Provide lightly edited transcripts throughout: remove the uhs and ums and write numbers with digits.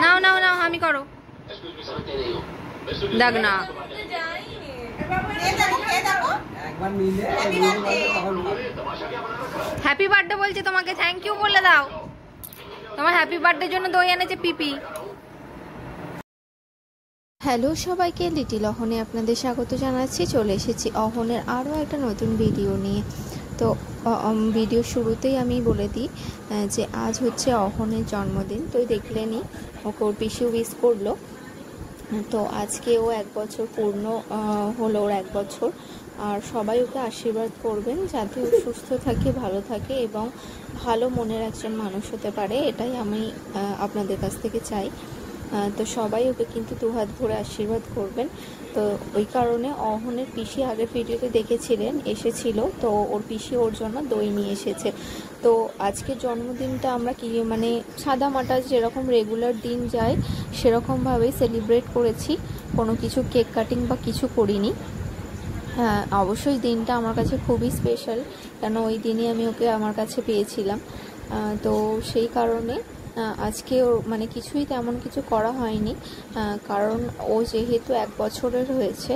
নাও নাও নাও আমি করো দেখ না হ্যাপি বার্থডে বলছে তোমাকে, থ্যাংক ইউ বলে দাও। তোমার হ্যাপি বার্থডের জন্য দই এনেছে পিপি। হ্যালো সবাইকে, লিটিল অহনে আপনাদের স্বাগত জানাচ্ছি। চলে এসেছি অহনের আরও একটা নতুন ভিডিও নিয়ে। তো ভিডিও শুরুতেই আমি বলে দিই যে আজ হচ্ছে অহনের জন্মদিন। তো দেখলেনি ওকে ওর পিসি উইশ করলো। তো আজকে ও 1 বছর পূর্ণ হলো, ওর 1 বছর। আর সবাই ওকে আশীর্বাদ করবেন যাতে ও সুস্থ থাকে, ভালো থাকে এবং ভালো মনের একজন মানুষ হতে পারে, এটাই আমি আপনাদের কাছ থেকে চাই। তো সবাই ওকে কিন্তু 2 হাত ভরে আশীর্বাদ করবেন। তো ওই কারণে অহনের পিসি আগের ভিডিওতে দেখেছিলেন এসেছিল, তো ওর পিসি ওর জন্য দই নিয়ে এসেছে। তো আজকের জন্মদিনটা আমরা কি মানে সাদা মাটা যেরকম রেগুলার দিন যায় সেরকমভাবেই সেলিব্রেট করেছি, কোনো কিছু কেক কাটিং বা কিছু করিনি। হ্যাঁ, অবশ্যই দিনটা আমার কাছে খুবই স্পেশাল, কেন ওই দিনই আমি ওকে আমার কাছে পেয়েছিলাম। তো সেই কারণে আজকে ওর মানে কিছুই তেমন কিছু করা হয়নি, কারণ ও যেহেতু 1 বছরের হয়েছে।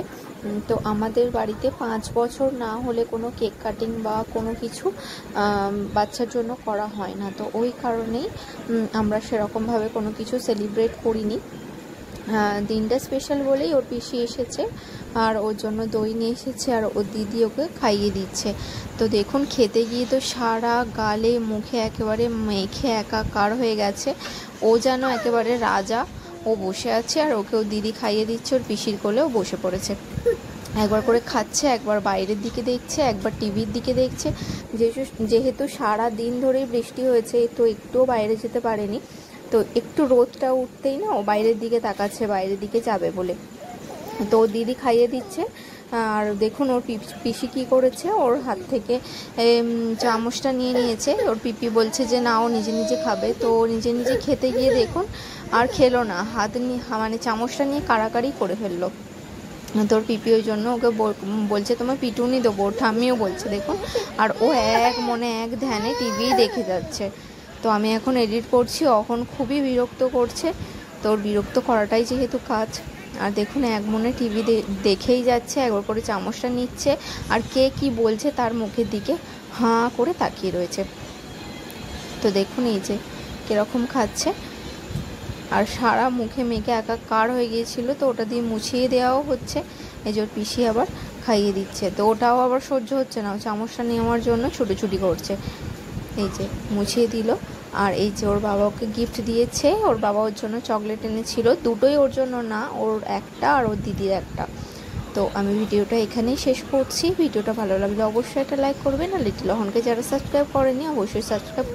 তো আমাদের বাড়িতে 5 বছর না হলে কোনো কেক কাটিং বা কোনো কিছু বাচ্চার জন্য করা হয় না। তো ওই কারণেই আমরা সেরকমভাবে কোনো কিছু সেলিব্রেট করিনি। দিনটা স্পেশাল বলেই ওর পিসি এসেছে আর ওর জন্য দই নিয়ে এসেছে আর ওর দিদি ওকে খাইয়ে দিচ্ছে। তো দেখুন খেতে গিয়ে তো সারা গালে মুখে একেবারে মেখে একাকার হয়ে গেছে। ও যেন একেবারে রাজা, ও বসে আছে আর ওকে ওর দিদি খাইয়ে দিচ্ছে, ওর পিসির কোলেও বসে পড়েছে। একবার করে খাচ্ছে, একবার বাইরের দিকে দেখছে, একবার টিভির দিকে দেখছে। যেহেতু সারা দিন ধরেই বৃষ্টি হয়েছে, তো একটুও বাইরে যেতে পারেনি। তো একটু রোদটা উঠতেই না ও বাইরের দিকে তাকাচ্ছে, বাইরের দিকে যাবে বলে। তো ওর দিদি খাইয়ে দিচ্ছে। আর দেখুন ওর পিসি কী করেছে, ওর হাত থেকে চামচটা নিয়ে নিয়েছে। ওর পিপি বলছে যে না, ও নিজে নিজে খাবে। তো ও নিজে নিজে খেতে গিয়ে দেখুন আর খেলো না, হাত নিয়ে মানে চামচটা নিয়ে কাড়াকাড়ি করে ফেললো। তোর পিপি ওই জন্য ওকে বলছে তোমার পিটুনি দেবো, ওর ঠাম্মিও বলছে দেখুন। আর ও এক মনে এক ধ্যানে টিভিই দেখে যাচ্ছে। তো আমি এখন এডিট করছি, এখন খুবই বিরক্ত করছে। তো ওর বিরক্ত করাটাই যেহেতু কাজ। আর দেখুন এক মনে টিভি দেখেই যাচ্ছে, একবার করে চামচটা নিচ্ছে আর কে কি বলছে তার মুখের দিকে হাঁ করে তাকিয়ে রয়েছে। তো দেখুন এই যে কীরকম খাচ্ছে আর সারা মুখে মেখে একাকার হয়ে গিয়েছিল। তো ওটা দিয়ে মুছিয়ে দেওয়াও হচ্ছে, এই যে ওর পিসি আবার খাইয়ে দিচ্ছে। তো ওটাও আবার সহ্য হচ্ছে না, চামচটা নেওয়ার জন্য ছুটোছুটি করছে। এই যে মুছিয়ে দিল। আর এই যে ওর বাবা ওকে গিফট দিয়েছে, ওর বাবা ওর জন্য চকলেট এনেছিল, দুটোই ওর জন্য না, ওর একটা আর ওর দিদির একটা। তো আমি ভিডিওটা এখানেই শেষ করছি। ভিডিওটা ভালো লাগলে অবশ্যই একটা লাইক করবেন, আর লিটিল অহনকে যারা সাবস্ক্রাইব করেনি অবশ্যই সাবস্ক্রাইব